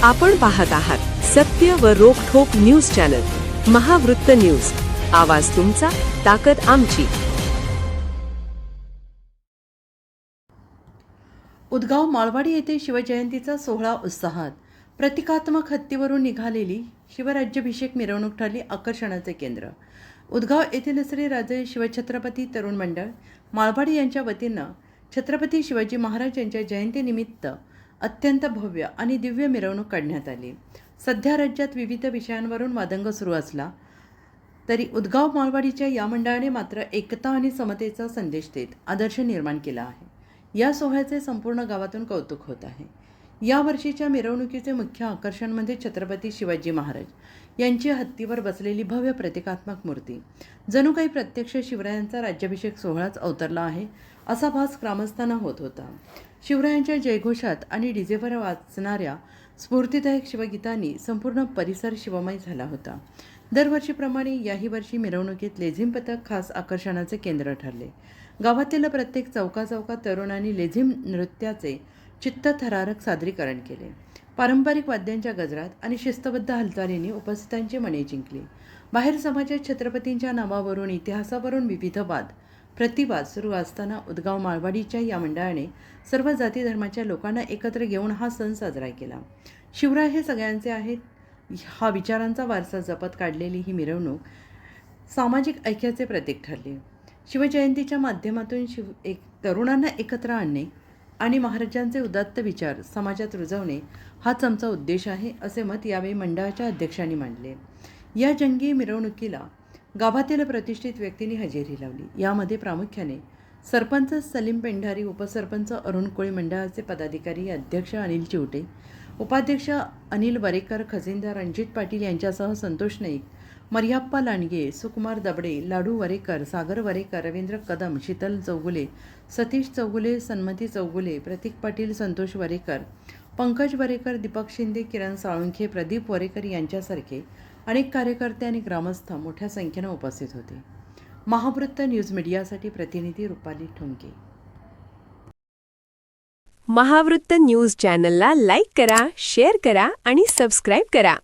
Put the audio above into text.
आपण पाहत आहात सत्य व रोखठोक न्यूज चॅनल महावृत्त न्यूज. आवाज तुमचा, ताकद आमची. उदगाव माळवाडी येथे शिवजयंतीचा सोहळा उत्साहात. प्रतिकात्मक हत्तीवरून निघालेली शिवराज्याभिषेक मिरवणूक ठरली आकर्षणाचे केंद्र. उदगाव येथील श्री राजे शिवछत्रपती तरुण मंडळ माळवाडी यांच्या वतीनं छत्रपती शिवाजी महाराज यांच्या जयंतीनिमित्त अत्यंत भव्य आणि दिव्य मिरवणूक काढण्यात आली. सध्या राज्यात विविध विषयांवरून वादंग सुरू असला तरी उदगाव माळवाडीच्या या मंडळाने मात्र एकता आणि समतेचा संदेश देत आदर्श निर्माण केला आहे. या सोहळ्याचे संपूर्ण गावातून कौतुक होत आहे. या वर्षीच्या मिरवणुकीचे मुख्य आकर्षण म्हणजे छत्रपती शिवाजी महाराज यांची हत्तीवर बसलेली भव्य प्रतिकात्मक मूर्ती. जणू काही प्रत्यक्ष शिवरायांचा राज्याभिषेक सोहळाच अवतरला आहे असा भास ग्रामस्थांना होत होता. शिवरायांच्या जयघोषात आणि डीजेवर वाचणाऱ्या स्फूर्तिदायक शिवगीतांनी संपूर्ण परिसर शिवमय झाला होता. दरवर्षीप्रमाणे याही वर्षी मिरवणुकीत लेझिम पथक खास आकर्षणाचे केंद्र ठरले. गावातील प्रत्येक चौकाचौकात तरुणांनी लेझिम नृत्याचे चित्तथरारक सादरीकरण केले. पारंपरिक वाद्यांच्या गजरात आणि शिस्तबद्ध हालचालींनी उपस्थितांची मने जिंकली. बाहेर समाजात छत्रपतींच्या नावावरून इतिहासावरून विविध वाद प्रतिवाद सुरू असताना उदगाव माळवाडीच्या या मंडळाने सर्व जाती धर्माच्या लोकांना एकत्र घेऊन हा सण साजरा केला. शिवराय हे सगळ्यांचे आहेत हा विचारांचा वारसा जपत काढलेली ही मिरवणूक सामाजिक ऐक्याचे प्रतीक ठरले. शिवजयंतीच्या माध्यमातून तरुणांना एकत्र आणणे आणि महाराजांचे उदात्त विचार समाजात रुजवणे हाच आमचा उद्देश आहे असे मत यावेळी मंडळाच्या अध्यक्षांनी मांडले. या जंगी मिरवणुकीला गावातील प्रतिष्ठित व्यक्तींनी हजेरी लावली. यामध्ये प्रामुख्याने सरपंच सलीम पेंढारी, उपसरपंच अरुण कोळी, मंडळाचे पदाधिकारी अध्यक्ष अनिल चिवटे, उपाध्यक्ष अनिल वरेकर, खजिनदार रणजित पाटील यांच्यासह संतोष नाईक, मरियाप्पा लांडगे, सुकुमार दबडे, लाडू वरेकर, सागर वरेकर, रवींद्र कदम, शीतल चौगुले, सतीश चौगुले, सन्मती चौगुले, प्रतीक पाटील, संतोष वरेकर, पंकज वरेकर, दीपक शिंदे, किरण साळुंखे, प्रदीप वरेकर यांच्यासारखे अनेक कार्यकर्ते आणि ग्रामस्थ मोठ्या संख्येने उपस्थित होते. महावृत्त न्यूज मीडियासाठी प्रतिनिधी रुपाली ठोंके. महावृत्त न्यूज चॅनलला लाईक करा, शेअर करा आणि सबस्क्राईब करा.